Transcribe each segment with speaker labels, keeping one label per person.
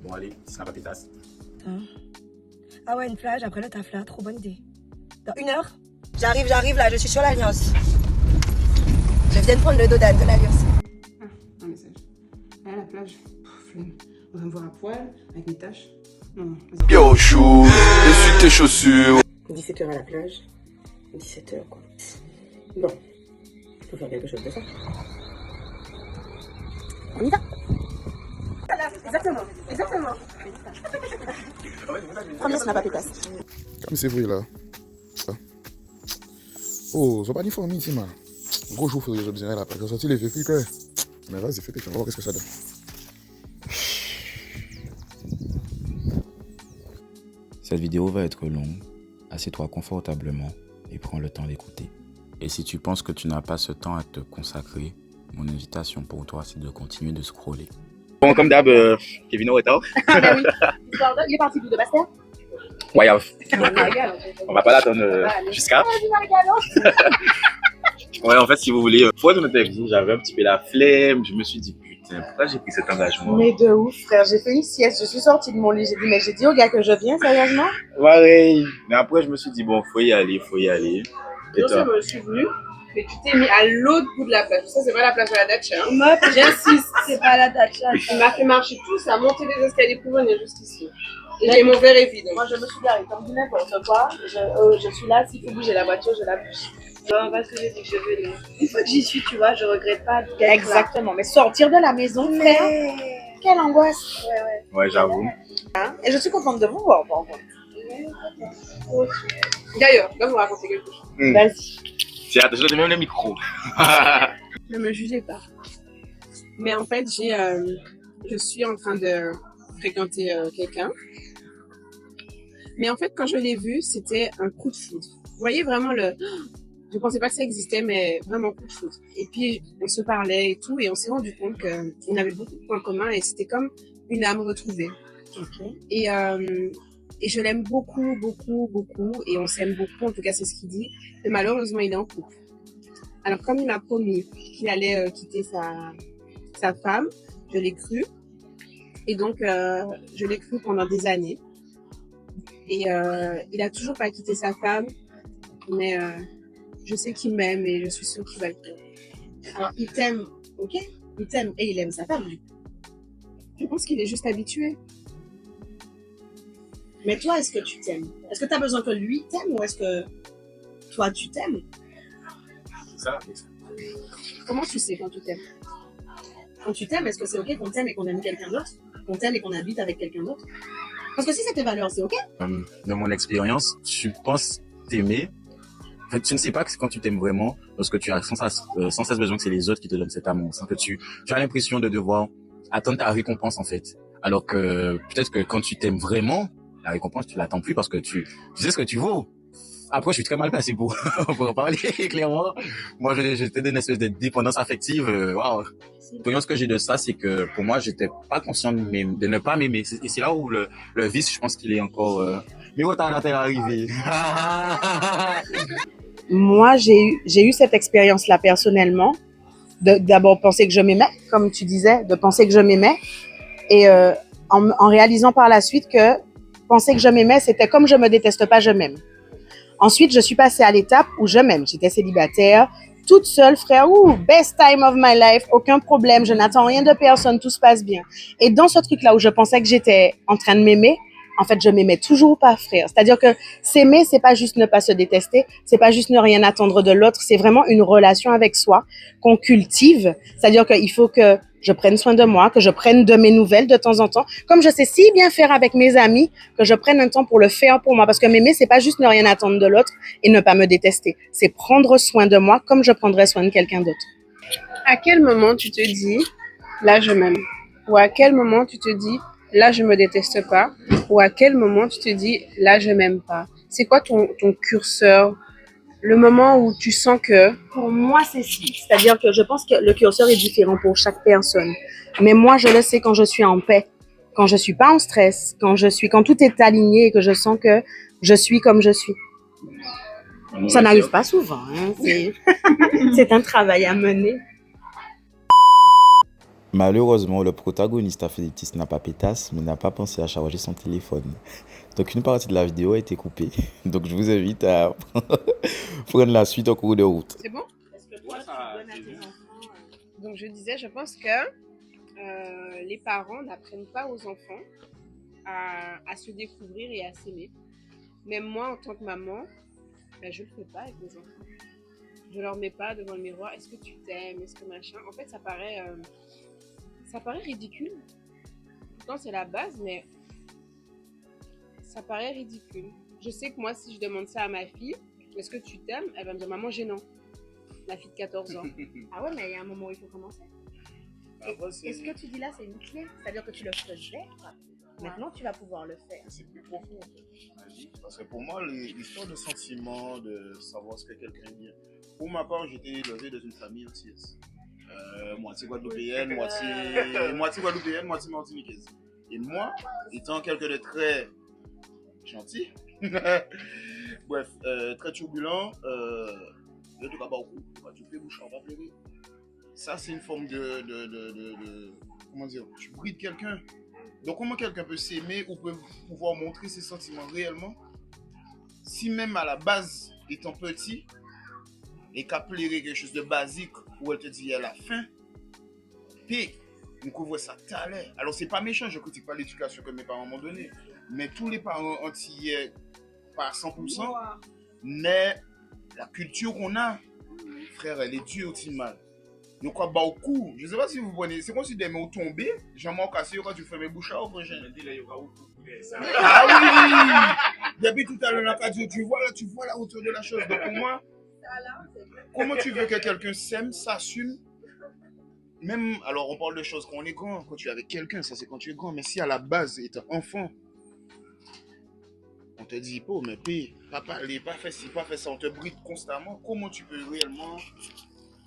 Speaker 1: Bon, allez, ça va tes tasses.
Speaker 2: Ah ouais, une plage après le taf là, trop bonne idée. Dans 1 heure, j'arrive là, je suis sur l'Alliance. Je viens de prendre le dodan de l'Alliance.
Speaker 3: Ah, un message. À la plage. Flemme. On va me voir à poil, avec mes taches. Non, vas-y.
Speaker 4: Yo chou, essuie tes chaussures.
Speaker 2: 17h à la plage. 17h quoi. Bon, faut faire quelque chose de ça. On y va. Voilà, exactement. Premier snap à Pétasse.
Speaker 5: Comme c'est vrai là. Ça. Oh, c'est pas ni fourmi ici, man. Gros jour, faut que je besoin là. J'ai sorti les véhicules que. Mais vas-y, fais péter, on va voir qu'est-ce que ça donne.
Speaker 6: Cette vidéo va être longue. Assieds-toi confortablement et prends le temps d'écouter. Et si tu penses que tu n'as pas ce temps à te consacrer, mon invitation pour toi, c'est de continuer de scroller.
Speaker 1: Bon, comme d'hab, Kevin est en retard.
Speaker 2: Ah bah oui. Il est parti de Bastère.
Speaker 1: Ouais, on va pas l'attendre jusqu'à. Ouais, en fait, si vous voulez, faut être honnête avec vous, j'avais un petit peu la flemme. Je me suis dit, putain, pourquoi j'ai pris cet engagement?
Speaker 3: Mais de ouf, frère. J'ai fait une sieste. Je suis sortie de mon lit. J'ai dit au gars que je viens, sérieusement.
Speaker 1: Pareil. Mais après, je me suis dit, bon, faut y aller. Et toi?
Speaker 3: Je suis venue, mais tu t'es mis à l'autre bout de la plage. Ça, c'est pas la plage de la Dacha. Hein. J'insiste, c'est pas la Dacha. Tu m'as fait marcher tout ça, monter les escaliers pour venir juste ici. Et mon verre est vide. Moi, je me suis garée comme du n'importe quoi. Je suis là, s'il faut bouger la voiture, je la bouge. Non, parce que j'ai dit que je venais. Une fois que j'y suis, tu vois, je regrette pas d'être là. Exactement, mais sortir de la maison, frère, quelle angoisse.
Speaker 1: Ouais, j'avoue.
Speaker 3: Hein? Et je suis contente de vous voir, par contre. D'ailleurs, je dois vous raconter quelque chose. Vas-y.
Speaker 1: C'est attention, j'ai même le micro.
Speaker 3: Ne me jugez pas. Mais en fait, je suis en train de fréquenter quelqu'un. Mais en fait, quand je l'ai vu, c'était un coup de foudre. Vous voyez vraiment je pensais pas que ça existait, mais vraiment coup de foudre. Et puis, on se parlait et tout, et on s'est rendu compte qu'on avait beaucoup de points communs, et c'était comme une âme retrouvée. Okay. Et je l'aime beaucoup, et on s'aime beaucoup, en tout cas c'est ce qu'il dit. Mais malheureusement, il est en couple. Alors, comme il m'a promis qu'il allait quitter sa femme, je l'ai cru. Et donc, je l'ai cru pendant des années. Et il a toujours pas quitté sa femme, mais je sais qu'il m'aime et je suis sûre qu'il va le faire. Alors, il t'aime, ok? Il t'aime et il aime sa femme, lui. Je pense qu'il est juste habitué. Mais toi, est-ce que tu t'aimes? Est-ce que tu as besoin que lui t'aime ou est-ce que toi, tu t'aimes?
Speaker 1: C'est ça.
Speaker 3: Comment tu sais quand tu t'aimes? Quand tu t'aimes, est-ce que c'est ok qu'on t'aime et qu'on aime quelqu'un d'autre? Qu'on t'aime et qu'on habite avec quelqu'un d'autre? Parce que si c'est tes valeurs, c'est ok?
Speaker 1: De mon expérience, tu penses t'aimer. En fait, tu ne sais pas que quand tu t'aimes vraiment, parce que tu as sans cesse besoin que c'est les autres qui te donnent cet amour, sans que tu as l'impression de devoir attendre ta récompense, en fait. Alors que peut-être que quand tu t'aimes vraiment, la récompense, tu l'attends plus parce que tu sais ce que tu vaux. Après, je suis très mal placé pour en parler, clairement. Moi, j'étais d'une espèce de dépendance affective. Waouh. Ce que j'ai de ça, c'est que pour moi, j'étais pas conscient de ne pas m'aimer. Et c'est là où le vice, je pense qu'il est encore... Mais où t'es arrivé?
Speaker 3: Moi, j'ai eu cette expérience-là personnellement. D'abord penser que je m'aimais, comme tu disais, de penser que je m'aimais. Et en réalisant par la suite que penser que je m'aimais, c'était comme je me déteste pas, je m'aime. Ensuite, je suis passée à l'étape où je m'aime. J'étais célibataire, toute seule, frère. Best time of my life, aucun problème, je n'attends rien de personne, tout se passe bien. Et dans ce truc-là où je pensais que j'étais en train de m'aimer, en fait, je m'aimais toujours pas, frère. C'est-à-dire que s'aimer, c'est pas juste ne pas se détester, c'est pas juste ne rien attendre de l'autre, c'est vraiment une relation avec soi qu'on cultive. C'est-à-dire qu'il faut que je prenne soin de moi, que je prenne de mes nouvelles de temps en temps, comme je sais si bien faire avec mes amis, que je prenne un temps pour le faire pour moi. Parce que m'aimer, c'est pas juste ne rien attendre de l'autre et ne pas me détester. C'est prendre soin de moi comme je prendrais soin de quelqu'un d'autre. À quel moment tu te dis, là je m'aime? Ou à quel moment tu te dis, là je me déteste pas? Ou à quel moment tu te dis, là je m'aime pas? C'est quoi ton curseur? Le moment où tu sens que... Pour moi, c'est si. C'est-à-dire que je pense que le curseur est différent pour chaque personne. Mais moi, je le sais quand je suis en paix, quand je suis pas en stress, quand tout est aligné et que je sens que je suis comme je suis. Ça n'arrive pas souvent. Hein. C'est un travail à mener.
Speaker 6: Malheureusement, le protagoniste a fait des petits snaps à pétasse, mais n'a pas pensé à charger son téléphone. Donc une partie de la vidéo a été coupée. Donc je vous invite à prendre la suite en cours de route.
Speaker 3: C'est bon? Est-ce que toi, tu donnes à tes enfants Donc je disais, je pense que les parents n'apprennent pas aux enfants à se découvrir et à s'aimer. Même moi, en tant que maman, ben, je ne le fais pas avec mes enfants. Je ne leur mets pas devant le miroir, est-ce que tu t'aimes, est-ce que machin. En fait, ça paraît ridicule. Pourtant, c'est la base, mais ça paraît ridicule. Je sais que moi, si je demande ça à ma fille, est-ce que tu t'aimes? Elle va me dire, maman, gênant. La fille de 14 ans. Ah ouais, mais il y a un moment où il faut commencer. Et ce que tu dis là, c'est une clé. C'est-à-dire que tu le faisais. Maintenant, tu vas pouvoir le faire.
Speaker 7: C'est plus profond, en fait. Parce que pour moi, l'histoire de sentiment, de savoir ce que quelqu'un dit. Pour ma part, j'étais élevé dans une famille antillaise. Moitié guadeloupéenne, moitié guadeloupéenne, moitié martiniquaise. Et moi, étant quelqu'un de très gentil, bref, très turbulent, je te pas beaucoup. Tu fais bouche, on va pleurer. Ça, c'est une forme de comment dire, tu brides quelqu'un. Donc, comment quelqu'un peut s'aimer ou peut pouvoir montrer ses sentiments réellement si même à la base, étant petit, et qu'à pleurer quelque chose de basique où elle te dit à la fin, puis on couvre ça tout à l'heure. Alors, c'est pas méchant, je ne critique pas l'éducation que mes parents m'ont donnée, mais tous les parents antillais, pas à 100%, mais la culture qu'on a, frère, elle est dure, aussi mal. Donc, quoi, bah, au cou, je ne sais pas si vous prenez, c'est comme si des mots tombés, j'en m'en cassé quand tu fais mes bouches à ouvrir, ah oui! Depuis tout à l'heure, tu vois la hauteur de la chose. Donc, pour moi, comment tu veux que quelqu'un s'aime, s'assume? Même, alors on parle de choses quand on est grand, quand tu es avec quelqu'un, ça c'est quand tu es grand, mais si à la base, étant enfant, on te dit, oh, mais puis, pas parler, pas faire ci, pas faire ça, on te bride constamment, comment tu peux réellement...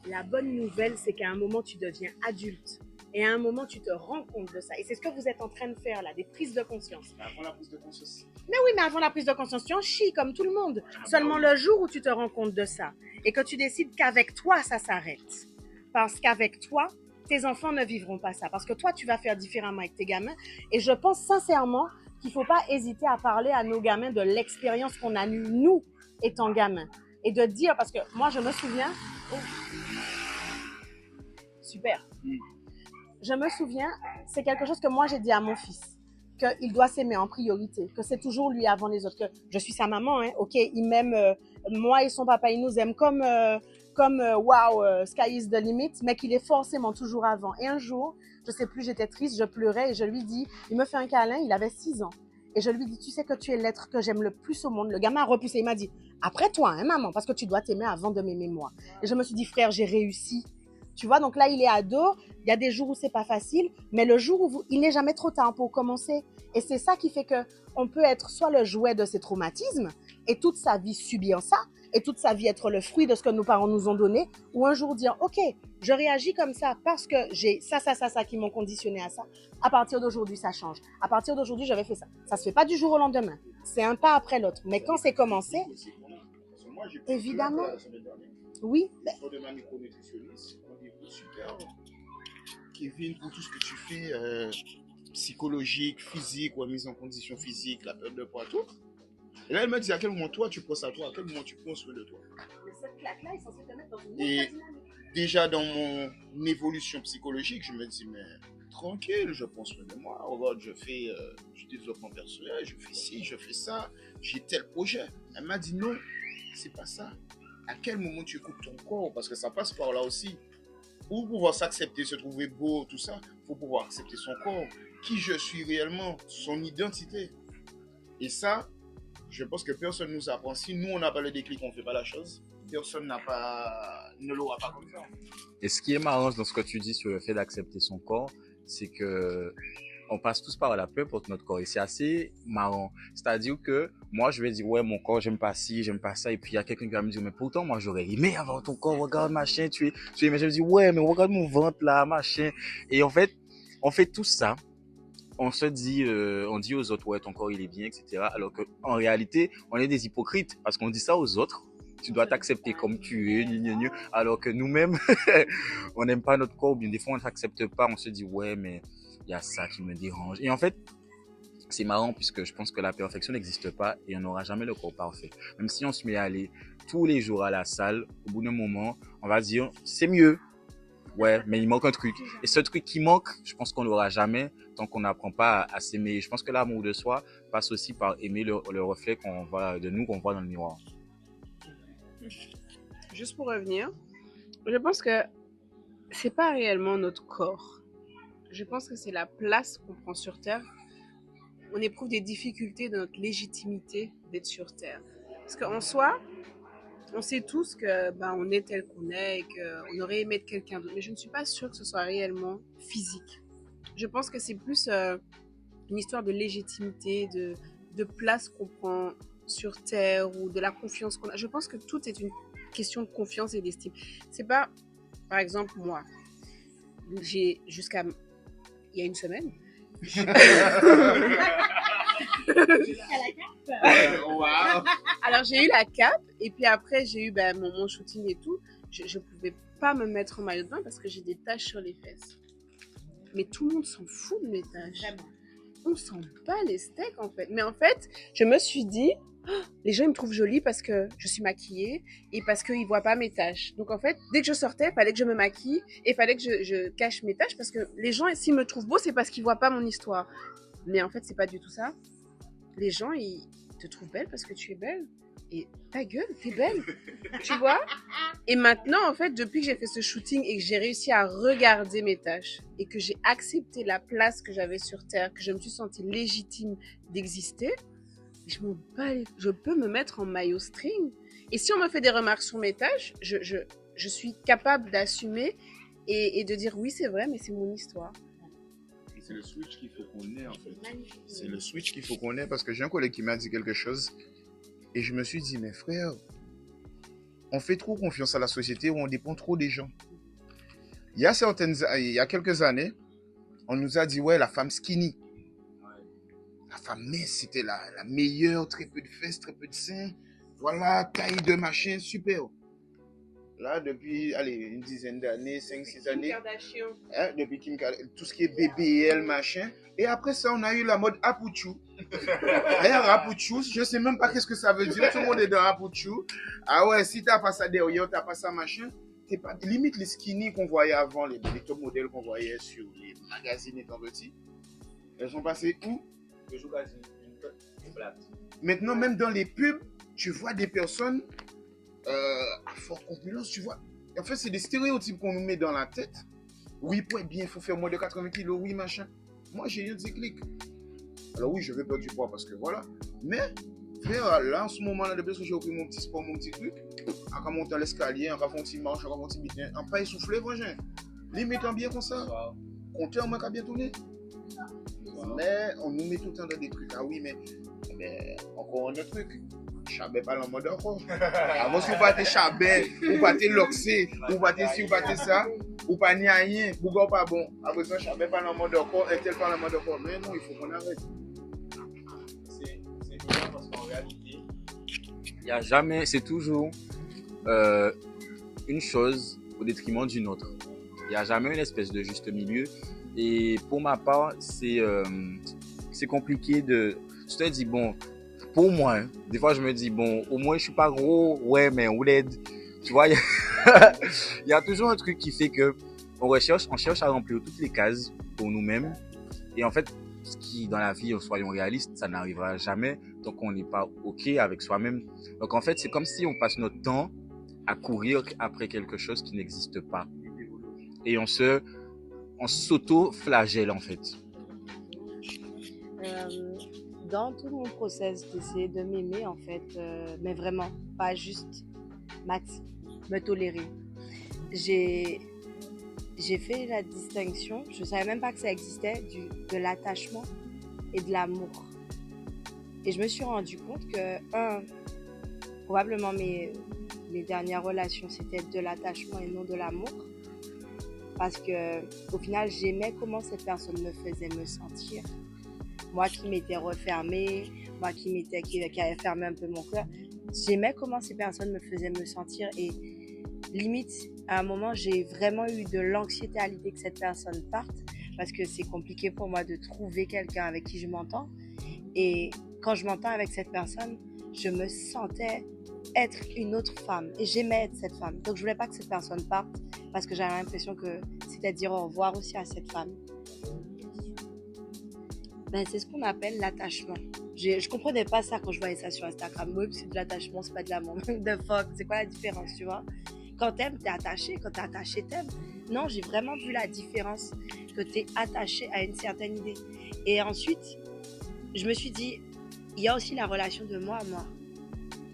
Speaker 3: La bonne nouvelle, c'est qu'à un moment, tu deviens adulte. Et à un moment, tu te rends compte de ça. Et c'est ce que vous êtes en train de faire là, des prises de conscience.
Speaker 7: Mais avant la prise de conscience.
Speaker 3: Mais oui, mais avant la prise de conscience, tu en chies comme tout le monde. Seulement le jour où tu te rends compte de ça et que tu décides qu'avec toi, ça s'arrête. Parce qu'avec toi, tes enfants ne vivront pas ça. Parce que toi, tu vas faire différemment avec tes gamins. Et je pense sincèrement qu'il ne faut pas hésiter à parler à nos gamins de l'expérience qu'on a eue, nous, étant gamins. Et de dire, parce que moi, je me souviens... Oh. Super. Je me souviens, c'est quelque chose que moi, j'ai dit à mon fils. Qu'il doit s'aimer en priorité, que c'est toujours lui avant les autres, que je suis sa maman, hein, ok, il m'aime, moi et son papa, il nous aime comme wow, sky is the limit, mais qu'il est forcément toujours avant. Et un jour, je sais plus, j'étais triste, je pleurais et je lui dis, il me fait un câlin, il avait 6 ans. Et je lui dis, tu sais que tu es l'être que j'aime le plus au monde. Le gamin a repoussé, il m'a dit, après toi, hein, maman, parce que tu dois t'aimer avant de m'aimer moi. Et je me suis dit, frère, j'ai réussi. Tu vois, donc là, il est ado. Il y a des jours où c'est pas facile, mais le jour où il n'est jamais trop tard pour commencer. Et c'est ça qui fait que on peut être soit le jouet de ses traumatismes et toute sa vie subir ça, et toute sa vie être le fruit de ce que nos parents nous ont donné, ou un jour dire, ok, je réagis comme ça parce que j'ai ça qui m'ont conditionné à ça. À partir d'aujourd'hui, ça change. À partir d'aujourd'hui, j'avais fait ça. Ça se fait pas du jour au lendemain. C'est un pas après l'autre. Mais quand c'est commencé, évidemment. Oui.
Speaker 7: De ma micronutritionniste, rendez-vous super. Kevin, pour tout ce que tu fais, psychologique, physique, ou mise en condition physique, la perte de poids, tout. Et là, elle me dit à quel moment toi tu penses à toi, à quel moment tu prends soin de toi.
Speaker 3: Cette claque-là, ils sont censés te mettre dans une
Speaker 7: Et déjà dans mon évolution psychologique, je me dis, mais tranquille, je prends soin de moi. Regarde, je fais du développement personnel, je fais ci, je fais ça, j'ai tel projet. Elle m'a dit non, c'est pas ça. À quel moment tu écoutes ton corps? Parce que ça passe par là aussi. Pour pouvoir s'accepter, se trouver beau, tout ça, il faut pouvoir accepter son corps. Qui je suis réellement, son identité. Et ça, je pense que personne ne nous apprend. Si nous, on n'a pas le déclic, on ne fait pas la chose, personne ne l'aura pas comme ça.
Speaker 1: Et ce qui est marrant dans ce que tu dis sur le fait d'accepter son corps, c'est que on passe tous par la peur pour notre corps. Et c'est assez marrant. C'est-à-dire que moi, je vais dire, ouais, mon corps, j'aime pas ci, j'aime pas ça. Et puis, il y a quelqu'un qui va me dire, mais pourtant, moi, j'aurais aimé avoir ton corps. Regarde, machin, tu es. Mais je me dis, ouais, mais regarde mon ventre là, machin. Et en fait, on fait tout ça. On se dit, on dit aux autres, ouais, ton corps, il est bien, etc. Alors qu'en réalité, on est des hypocrites parce qu'on dit ça aux autres. tu dois t'accepter comme tu es, alors que nous-mêmes, on n'aime pas notre corps, ou bien des fois on ne s'accepte pas, on se dit ouais, mais il y a ça qui me dérange. Et en fait, c'est marrant puisque je pense que la perfection n'existe pas et on n'aura jamais le corps parfait. Même si on se met à aller tous les jours à la salle, au bout d'un moment, on va dire c'est mieux. Ouais, mais il manque un truc. Et ce truc qui manque, je pense qu'on l'aura jamais tant qu'on n'apprend pas à s'aimer. Je pense que l'amour de soi passe aussi par aimer le reflet qu'on voit de nous, qu'on voit dans le miroir.
Speaker 3: Juste pour revenir, je pense que c'est pas réellement notre corps. Je pense que c'est la place qu'on prend sur Terre. On éprouve des difficultés dans notre légitimité d'être sur Terre. Parce qu'en soi, on sait tous que on est tel qu'on est et qu'on aurait aimé être quelqu'un d'autre. Mais je ne suis pas sûre que ce soit réellement physique. Je pense que c'est plus une histoire de légitimité, de place qu'on prend sur Terre ou de la confiance qu'on a. Je pense que tout est une question de confiance et d'estime. C'est pas, par exemple, moi, j'ai jusqu'à il y a une semaine. Alors j'ai eu la cape et puis après j'ai eu mon shooting et tout. Je pouvais pas me mettre en maillot de bain parce que j'ai des taches sur les fesses. Mais tout le monde s'en fout de mes taches. Vraiment. On s'en bat les steaks en fait. Mais en fait, je me suis dit, les gens ils me trouvent jolie parce que je suis maquillée et parce qu'ils voient pas mes taches. Donc en fait, dès que je sortais, il fallait que je me maquille et il fallait que je cache mes taches parce que les gens, s'ils me trouvent beau, c'est parce qu'ils voient pas mon histoire. Mais en fait, c'est pas du tout ça. Les gens, ils te trouvent belle parce que tu es belle. Et ta gueule, t'es belle. Tu vois? Et maintenant, en fait, depuis que j'ai fait ce shooting et que j'ai réussi à regarder mes tâches et que j'ai accepté la place que j'avais sur Terre, que je me suis sentie légitime d'exister, je peux me mettre en maillot string. Et si on me fait des remarques sur mes tâches, je suis capable d'assumer et de dire oui, c'est vrai, mais c'est mon histoire.
Speaker 7: C'est le switch qu'il faut qu'on ait en fait. C'est le switch qu'il faut qu'on ait parce que j'ai un collègue qui m'a dit quelque chose et je me suis dit, mais frère, on fait trop confiance à la société où on dépend trop des gens. Il y a quelques années, on nous a dit, ouais, la femme skinny. La femme mince, c'était la meilleure, très peu de fesses, très peu de seins. Voilà, taille de machin, super. Là, depuis, une dizaine d'années, 5-6 années. Depuis Kim Kardashian, tout ce qui est BBL, machin. Et après ça, on a eu la mode Apuchou. D'ailleurs, Apuchou, je ne sais même pas qu'est-ce que ça veut dire. Tout le monde est dans Apuchou. Ah ouais, si tu n'as pas ça derrière, tu n'as pas ça, machin. T'es pas, limite les skinny qu'on voyait avant, les top modèles qu'on voyait sur les magazines étant petits. Elles sont passées où? Maintenant, même dans les pubs, tu vois des personnes à forte corpulence, tu vois. En fait, c'est des stéréotypes qu'on nous met dans la tête. Oui, pour être bien, il faut faire moins de 80 kilos, oui, machin. Moi, j'ai eu un déclic. Alors oui, je vais perdre du poids parce que voilà. Mais, frère, là, en ce moment-là, depuis que j'ai repris mon petit sport, mon petit truc, en montant l'escalier, en faisant un petit marche, en faisant un petit bitin, en pas essoufflé, frangin. Limite en bien comme ça. Compteur, moi, qui a bien tourné. Mais on nous met tout le temps dans des trucs. Ah oui, mais encore un autre truc. Chabet pas en mode encore. Avant, si vous battez chabet, vous battez l'oxé, vous battez ci, vous battez ça, vous pas ni rien, vous n'êtes pas bon. Après ça, chabet pas en mode encore, et tel pas en mode encore. Mais non, il faut qu'on arrête.
Speaker 1: C'est bien parce qu'en réalité, il n'y a jamais, c'est toujours une chose au détriment d'une autre. Il n'y a jamais une espèce de juste milieu. Et pour ma part, c'est compliqué de. Je te dis, bon, pour moi, hein, des fois je me dis, bon, au moins je suis pas gros, ouais, mais on l'aide. Tu vois, il y a toujours un truc qui fait que on cherche à remplir toutes les cases pour nous-mêmes. Et en fait, ce qui, dans la vie, soyons réalistes, ça n'arrivera jamais tant qu'on n'est pas OK avec soi-même. Donc en fait, c'est comme si on passe notre temps à courir après quelque chose qui n'existe pas. Et on s'auto-flagelle en fait.
Speaker 2: Dans tout mon process d'essayer de m'aimer en fait, mais vraiment, pas juste me tolérer. J'ai fait la distinction, je ne savais même pas que ça existait, de l'attachement et de l'amour. Et je me suis rendu compte que, probablement mes dernières relations, c'était de l'attachement et non de l'amour. Parce qu'au final, j'aimais comment cette personne me faisait me sentir. Moi qui m'étais refermée, moi qui avait fermé un peu mon cœur, j'aimais comment ces personnes me faisaient me sentir et limite, à un moment, j'ai vraiment eu de l'anxiété à l'idée que cette personne parte parce que c'est compliqué pour moi de trouver quelqu'un avec qui je m'entends. Et quand je m'entends avec cette personne, je me sentais être une autre femme et j'aimais être cette femme. Donc je voulais pas que cette personne parte parce que j'avais l'impression que c'était dire au revoir aussi à cette femme. Ben, c'est ce qu'on appelle l'attachement. Je comprenais pas ça quand je voyais ça sur Instagram. Moi, c'est de l'attachement, c'est pas de l'amour. The fuck, c'est quoi la différence, tu vois? Quand t'aimes, t'es attaché. Quand t'es attaché, t'aimes. Non, j'ai vraiment vu la différence que t'es attaché à une certaine idée. Et ensuite, je me suis dit, il y a aussi la relation de moi à moi.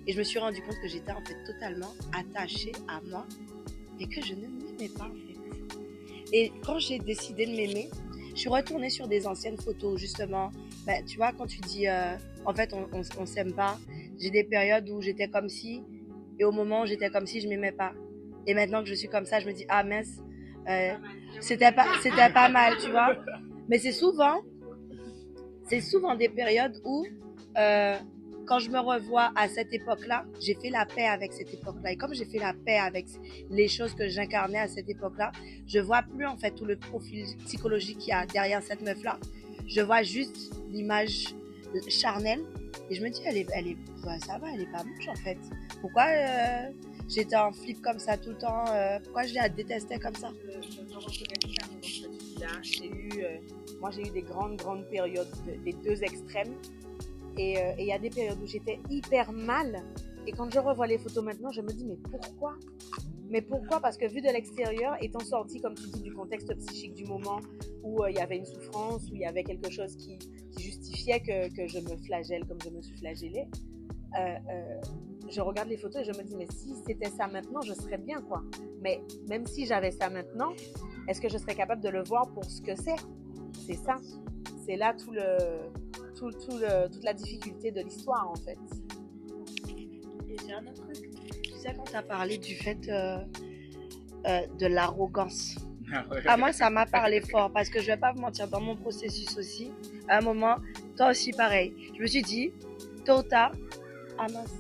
Speaker 2: Et je me suis rendu compte que j'étais en fait totalement attachée à moi et que je ne m'aimais pas en fait. Et quand j'ai décidé de m'aimer, je suis retournée sur des anciennes photos justement. Ben, tu vois, quand tu dis en fait on s'aime pas, j'ai des périodes où j'étais comme si et au moment où j'étais comme si je m'aimais pas. Et maintenant que je suis comme ça, je me dis ah mince, c'était pas mal, tu vois. Mais c'est souvent des périodes où quand je me revois à cette époque-là, j'ai fait la paix avec cette époque-là. Et comme j'ai fait la paix avec les choses que j'incarnais à cette époque-là, je vois plus en fait tout le profil psychologique qu'il y a derrière cette meuf-là. Je vois juste l'image charnelle et je me dis, bah, ça va, elle est pas moche en fait. Pourquoi j'étais en flip comme ça tout le temps? Pourquoi je la détestais comme ça?
Speaker 3: Moi, j'ai eu des grandes périodes, des deux extrêmes. Et il y a des périodes où j'étais hyper mal. Et quand je revois les photos maintenant, je me dis, mais pourquoi? Mais pourquoi? Parce que vu de l'extérieur, étant sortie, comme tu dis, du contexte psychique du moment où il y avait une souffrance, où il y avait quelque chose qui justifiait que je me flagelle comme je me suis flagellée, je regarde les photos et je me dis, mais si c'était ça maintenant, je serais bien, quoi. Mais même si j'avais ça maintenant, est-ce que je serais capable de le voir pour ce que c'est? C'est ça. C'est là toute la difficulté de l'histoire, en fait.
Speaker 2: Et j'ai un autre truc. Tu sais, quand tu as parlé du fait de l'arrogance, à moi, ça m'a parlé fort parce que je vais pas vous mentir, dans mon processus aussi, à un moment, toi aussi pareil. Je me suis dit, tôt ou tard, ah mince.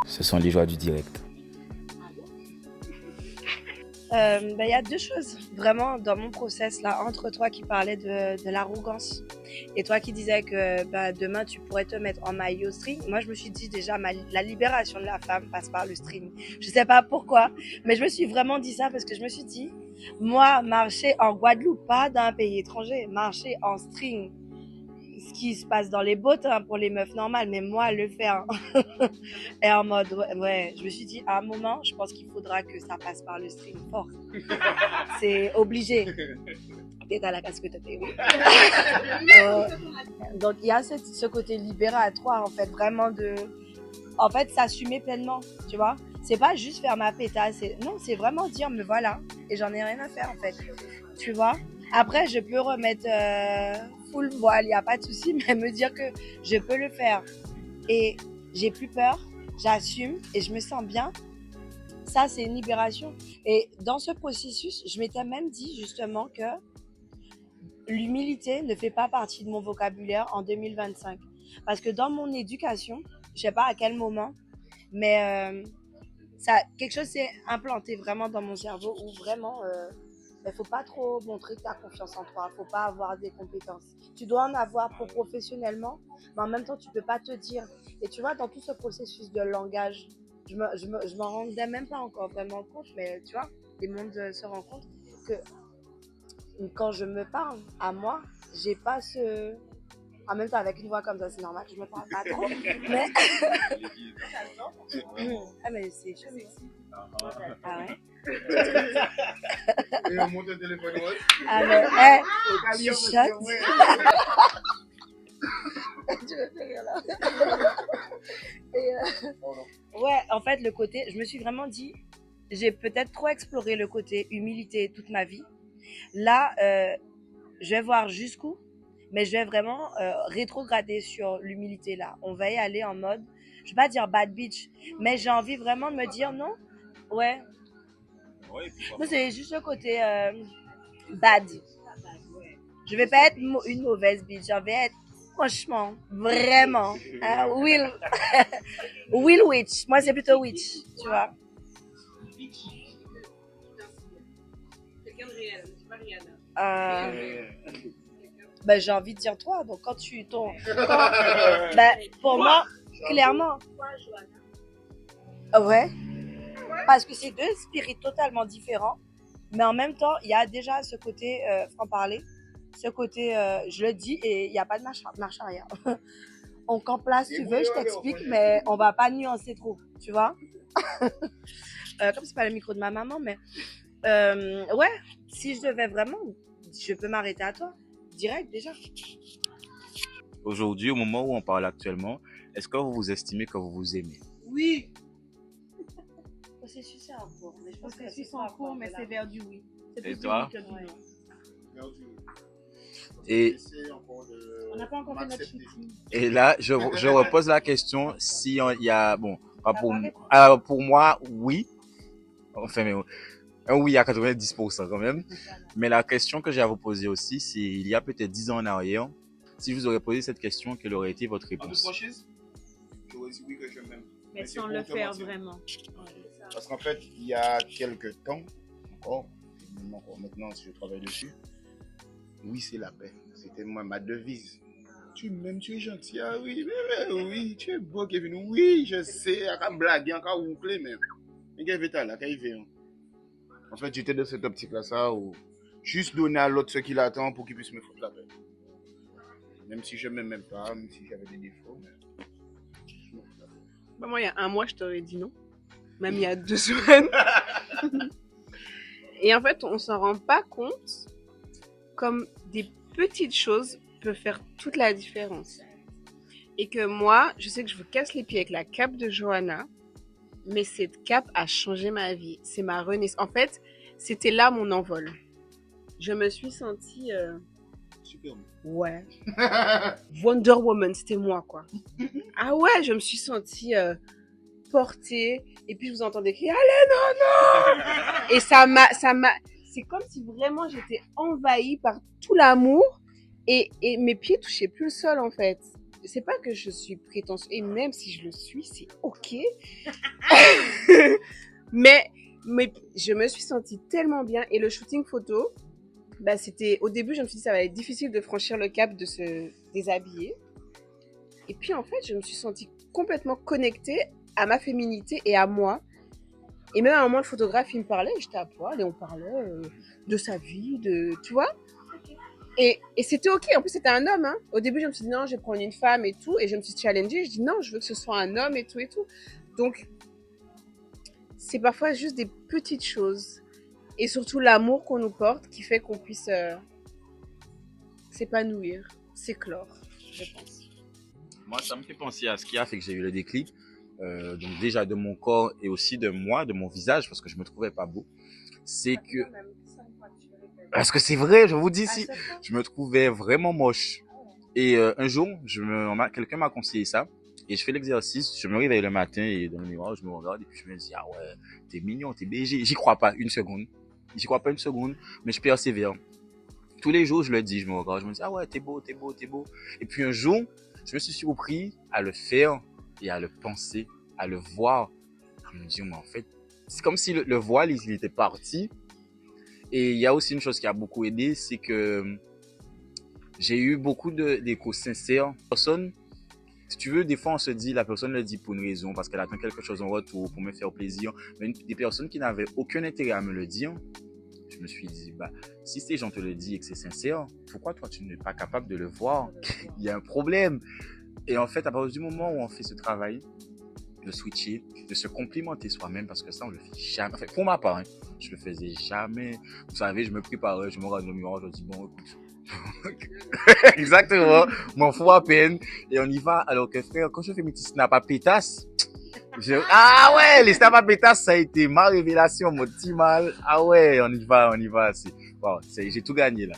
Speaker 6: Ce sont les joies du direct.
Speaker 2: Il y a deux choses vraiment dans mon process là, entre toi qui parlais de l'arrogance et toi qui disais que demain tu pourrais te mettre en maillot string. Moi je me suis dit déjà la libération de la femme passe par le string. Je sais pas pourquoi, mais je me suis vraiment dit ça parce que je me suis dit, moi marcher en Guadeloupe, pas dans un pays étranger, marcher en string, ce qui se passe dans les bottes pour les meufs normales, mais moi le faire et en mode ouais, je me suis dit à un moment je pense qu'il faudra que ça passe par le string fort. C'est obligé. T'es à la casquette, t'es oui. Donc il y a ce côté libératoire en fait, vraiment de en fait s'assumer pleinement, tu vois. C'est pas juste faire ma pétasse, non, c'est vraiment dire me voilà et j'en ai rien à faire en fait, tu vois. Après je peux remettre full voile, il n'y a pas de souci, mais me dire que je peux le faire et j'ai plus peur, j'assume et je me sens bien, ça c'est une libération. Et dans ce processus, je m'étais même dit justement que l'humilité ne fait pas partie de mon vocabulaire en 2025. Parce que dans mon éducation, je sais pas à quel moment, mais quelque chose s'est implanté vraiment dans mon cerveau où vraiment il faut pas trop montrer que tu as confiance en toi, faut pas avoir des compétences. Tu dois en avoir pour professionnellement, mais en même temps, tu peux pas te dire. Et tu vois, dans tout ce processus de langage, je m'en rendais même pas encore vraiment compte, mais tu vois, les mondes se rendent compte que quand je me parle à moi, j'ai pas ce... En même temps, avec une voix comme ça, c'est normal, je me parle pas trop, mais... Ah, mais c'est chaud ici. Ah ouais?
Speaker 7: Et on monte le téléphone, ouais.
Speaker 2: Ah mais, tu choques. Tu me fais rire là. Et ouais, en fait, le côté, je me suis vraiment dit, j'ai peut-être trop exploré le côté humilité toute ma vie. Là, je vais voir jusqu'où, mais je vais vraiment rétrograder sur l'humilité là. On va y aller en mode, je vais pas dire bad bitch, mais j'ai envie vraiment de me dire non, ouais. Moi, c'est juste le côté bad. Je vais pas être une mauvaise bitch, je vais être Franchement, vraiment. Will, Will Witch. Moi, c'est plutôt Witch, tu vois.
Speaker 3: Quelqu'un de réel, c'est pas Rihanna.
Speaker 2: Ben, j'ai envie de dire toi. Donc, quand tu tombes. Ben, pour moi, clairement. Ouais. Parce que c'est deux spirits totalement différents. Mais en même temps, il y a déjà ce côté franc-parler. Ce côté, je le dis, et il n'y a pas de marche arrière. On campe là si tu veux, je t'explique, mais on va pas nuancer trop, tu vois. Comme c'est pas le micro de ma maman, mais ouais, si je devais vraiment, je peux m'arrêter à toi, direct déjà.
Speaker 1: Aujourd'hui, au moment où on parle actuellement, est-ce que vous vous estimez que vous vous aimez?
Speaker 3: Oui.
Speaker 2: Processus est en cours, mais je pense que
Speaker 3: Processus en cours, mais c'est vers du oui. C'est
Speaker 1: Et
Speaker 3: plus
Speaker 1: toi?
Speaker 3: du oui que du non.
Speaker 1: Et,
Speaker 3: On n'a pas encore fait notre shooting.
Speaker 1: et là, je repose la question si il y a, bon, pas pour moi, oui. Enfin, mais un oui à 90% quand même. Mais la question que j'ai à vous poser aussi, c'est il y a peut-être 10 ans en arrière, si je vous aurais posé cette question, quelle aurait été votre
Speaker 7: En toute
Speaker 1: réponse?
Speaker 7: franchise, j'aurais dit oui que je m'aime.
Speaker 3: Mais
Speaker 7: c'est
Speaker 3: sans
Speaker 7: pour
Speaker 3: le
Speaker 7: te
Speaker 3: faire
Speaker 7: mentir.
Speaker 3: vraiment.
Speaker 7: Parce qu'en fait, il y a quelques temps, encore maintenant, si je travaille dessus, oui, c'est la paix. C'était moi, ma devise. Tu m'aimes, tu es gentil. Ah oui, mais oui, tu es beau, Kevin. Oui, je sais. À blaguer, à roucler même. Mais Kevin, t'as là, Kevin. En fait, j'étais dans cette optique-là, ça, où juste donner à l'autre ce qu'il attend pour qu'il puisse me foutre la paix. Même si je ne m'aime même pas, même si j'avais des défauts. Mais... je me fous la paix.
Speaker 3: Bah, moi, il y a un mois, je t'aurais dit non. Même il y a 2 semaines. Et en fait, on s'en rend pas compte comme des petites choses peuvent faire toute la différence. Et que moi, je sais que je vous casse les pieds avec la cape de Johanna, mais cette cape a changé ma vie. C'est ma renaissance. En fait, c'était là mon envol. Je me suis sentie...
Speaker 7: Super.
Speaker 3: Ouais. Wonder Woman, c'était moi, quoi. Ah ouais, je me suis sentie portée. Et puis, je vous entendais crier, allez, non, non! Et ça m'a... C'est comme si vraiment j'étais envahie par tout l'amour. Et mes pieds touchaient plus le sol, en fait. C'est pas que je suis prétentieuse. Et même si je le suis, c'est ok. mais je me suis sentie tellement bien. Et le shooting photo, bah, c'était... Au début, je me suis dit ça va être difficile de franchir le cap de se déshabiller. Et puis, en fait, je me suis sentie complètement connectée à ma féminité et à moi. Et même à un moment, le photographe, il me parlait, j'étais à poil et on parlait de sa vie, tu vois. Et c'était ok, en plus c'était un homme. Hein. Au début, je me suis dit non, je vais prendre une femme et tout. Et je me suis challengée, je dis non, je veux que ce soit un homme et tout et tout. Donc, c'est parfois juste des petites choses. Et surtout l'amour qu'on nous porte qui fait qu'on puisse s'épanouir, s'éclore, je pense.
Speaker 1: Moi, ça me fait penser à ce qui a fait que j'ai eu le déclic. Donc déjà de mon corps et aussi de moi, de mon visage, parce que je me trouvais pas beau. C'est que... Parce que c'est vrai, je vous dis, si je me trouvais vraiment moche. Et un jour, quelqu'un m'a conseillé ça. Et je fais l'exercice, je me réveille le matin et dans le miroir, je me regarde et puis je me dis, ah ouais, t'es mignon, t'es BG. J'y crois pas une seconde. J'y crois pas une seconde, mais je persévère. Tous les jours, je le dis, je me regarde, je me dis, ah ouais, t'es beau, t'es beau, t'es beau. Et puis un jour, je me suis surpris à le faire et à le penser, à le voir. Je me dis, mais en fait, c'est comme si le voile, il était parti. Et il y a aussi une chose qui a beaucoup aidé, c'est que j'ai eu beaucoup d'échos sincères. Personne, si tu veux, des fois on se dit, la personne le dit pour une raison, parce qu'elle attend quelque chose en retour, pour me faire plaisir. Mais des personnes qui n'avaient aucun intérêt à me le dire, je me suis dit, bah, si ces gens te le disent et que c'est sincère, pourquoi toi tu n'es pas capable de le voir? Il y a un problème. Et en fait, à partir du moment où on fait ce travail, de switcher, de se complimenter soi-même, parce que ça, on le fait jamais. Enfin, pour ma part, hein, je le faisais jamais. Vous savez, je me préparais, je me regarde dans le miroir, je dis, bon, écoute. Exactement. M'en fous à peine. Et on y va. Alors que frère, quand je fais mes petits snaps à pétasse, ah ouais, les snaps à pétasse, ça a été ma révélation, mon petit mal. Ah ouais, on y va. Wow, j'ai tout gagné, là.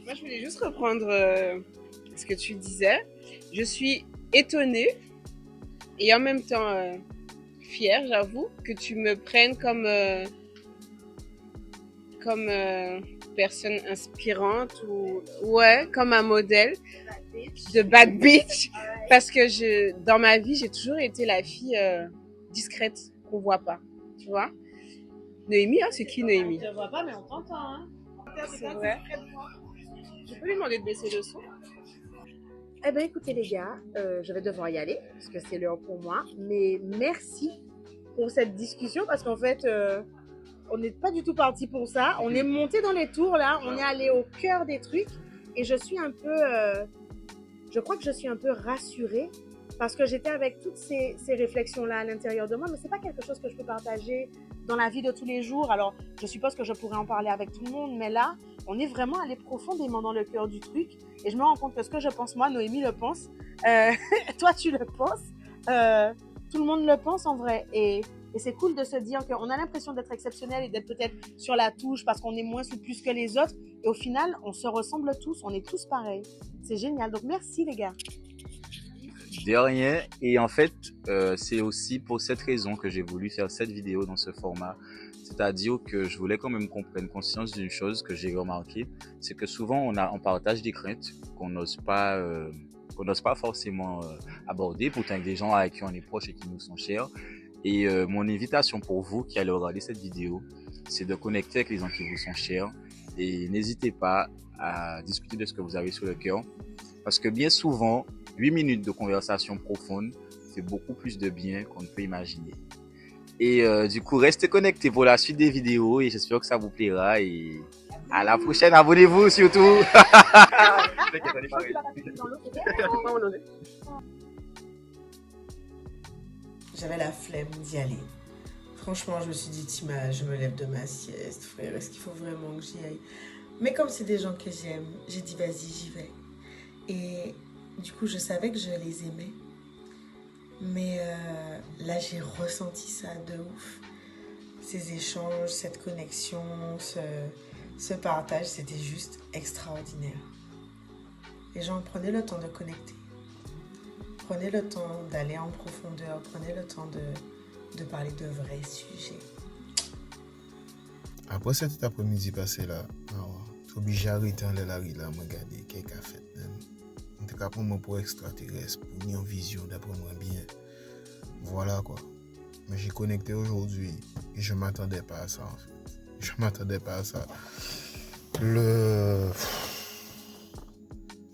Speaker 3: Moi, je voulais juste reprendre ce que tu disais. Je suis étonnée et en même temps fière, j'avoue, que tu me prennes comme
Speaker 8: personne inspirante ou ouais, comme un modèle de bad bitch parce que dans ma vie, j'ai toujours été la fille discrète qu'on voit pas, tu vois. Noémie, c'est qui Noémie?
Speaker 2: Je ne vois pas, mais on t'entend. Hein.
Speaker 8: C'est vrai. Je peux lui demander de baisser le son?
Speaker 2: Eh bien, écoutez les gars, je vais devoir y aller parce que c'est l'heure pour moi. Mais merci pour cette discussion parce qu'en fait, on n'est pas du tout parti pour ça. On est monté dans les tours là, on est allé au cœur des trucs et je suis un peu, je crois que je suis un peu rassurée parce que j'étais avec toutes ces réflexions-là à l'intérieur de moi, mais c'est pas quelque chose que je peux partager dans la vie de tous les jours. Alors, je suppose que je pourrais en parler avec tout le monde, mais là, on est vraiment allé profondément dans le cœur du truc et je me rends compte que ce que je pense moi, Noémie le pense, toi tu le penses, tout le monde le pense en vrai et c'est cool de se dire qu'on a l'impression d'être exceptionnel et d'être peut-être sur la touche parce qu'on est moins ou plus que les autres et au final, on se ressemble tous, on est tous pareils. C'est génial, donc merci les gars.
Speaker 1: De rien. Et en fait, c'est aussi pour cette raison que j'ai voulu faire cette vidéo dans ce format. C'est-à-dire que je voulais quand même qu'on prenne conscience d'une chose que j'ai remarqué, c'est que souvent on partage des craintes qu'on n'ose pas forcément aborder, pourtant avec des gens avec qui on est proche et qui nous sont chers. Et mon invitation pour vous qui allez regarder cette vidéo, c'est de connecter avec les gens qui vous sont chers et n'hésitez pas à discuter de ce que vous avez sur le cœur, parce que bien souvent 8 minutes de conversation profonde fait beaucoup plus de bien qu'on ne peut imaginer. Et du coup, restez connectés pour la suite des vidéos et j'espère que ça vous plaira. Et à la prochaine, abonnez-vous surtout.
Speaker 9: J'avais la flemme d'y aller. Franchement, je me suis dit, Tima, je me lève de ma sieste, frère, est-ce qu'il faut vraiment que j'y aille? Mais comme c'est des gens que j'aime, j'ai dit, vas-y, j'y vais. Et du coup, je savais que je les aimais. Mais là, j'ai ressenti ça de ouf. Ces échanges, cette connexion, ce partage, c'était juste extraordinaire. Les gens, prenez le temps de connecter. Prenez le temps d'aller en profondeur. Prenez le temps de parler de vrais sujets.
Speaker 5: Après cet après-midi passé là, je suis obligé d'arrêter en la rue là, me regarder quelques cafés. En tout cas, pour moi, pour extraterrestre, pour une vision d'après moi bien. Voilà quoi. Mais j'ai connecté aujourd'hui et je m'attendais pas à ça en fait. Je m'attendais pas à ça.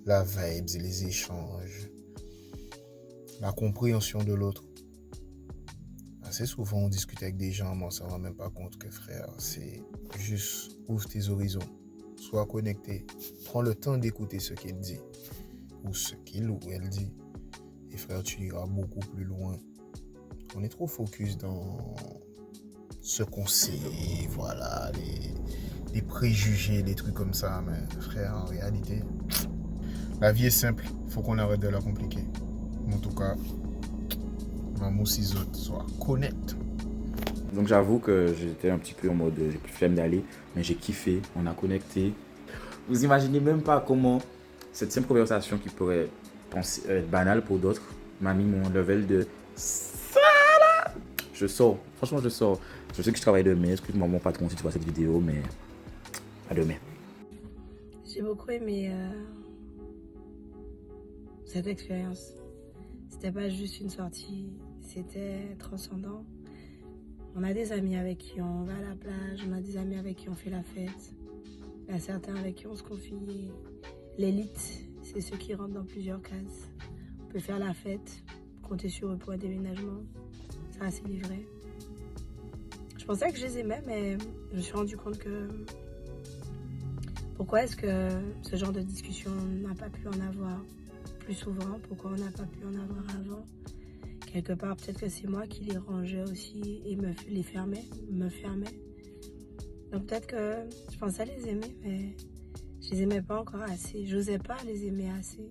Speaker 5: La vibe, les échanges, la compréhension de l'autre. Assez souvent on discute avec des gens, mais on ne s'en rend même pas compte que frère, c'est juste ouvre tes horizons. Sois connecté. Prends le temps d'écouter ce qu'il dit. Ou ce qu'il ou elle dit. Et frère, tu iras beaucoup plus loin. On est trop focus dans ce qu'on sait, voilà, les préjugés, des trucs comme ça. Mais frère, en réalité, la vie est simple. Il faut qu'on arrête de la compliquer. En tout cas, maman, si autres soient connect.
Speaker 6: Donc j'avoue que j'étais un petit peu en mode, j'ai plus flemme d'aller, mais j'ai kiffé, on a connecté. Vous imaginez même pas comment cette simple conversation qui pourrait être banale pour d'autres m'a mis mon level de ça. Je sors, franchement je sors. Je sais que je travaille demain, excuse-moi mon patron si tu vois cette vidéo, mais à demain.
Speaker 2: J'ai beaucoup aimé cette expérience. C'était pas juste une sortie, c'était transcendant. On a des amis avec qui on va à la plage, on a des amis avec qui on fait la fête. Il y a certains avec qui on se confie. L'élite, c'est ceux qui rentrent dans plusieurs cases. On peut faire la fête, compter sur eux pour un déménagement. Ça, c'est livré. Je pensais que je les aimais, mais je me suis rendu compte que... Pourquoi est-ce que ce genre de discussion n'a pas pu en avoir plus souvent? Pourquoi on n'a pas pu en avoir avant? Quelque part, peut-être que c'est moi qui les rangeais aussi et me fermais. Donc peut-être que je pensais les aimer, mais je les aimais pas encore assez. J'osais pas les aimer assez.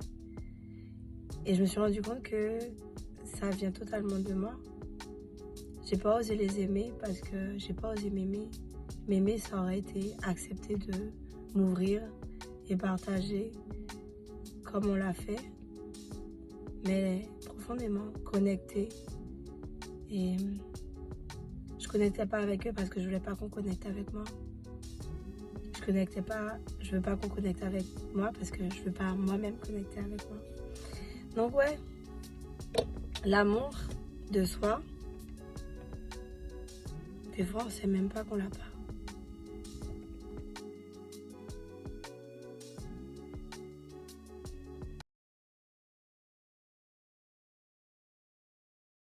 Speaker 2: Et je me suis rendu compte que ça vient totalement de moi. J'ai pas osé les aimer parce que j'ai pas osé m'aimer. M'aimer, ça aurait été accepter de m'ouvrir et partager comme on l'a fait, mais profondément connecté. Et je connectais pas avec eux parce que je voulais pas qu'on connecte avec moi. Je
Speaker 10: connectais pas, je veux pas qu'on connecte avec moi parce que je veux pas moi-même connecter avec moi. Donc ouais, l'amour de soi, des fois on sait même pas qu'on l'a pas.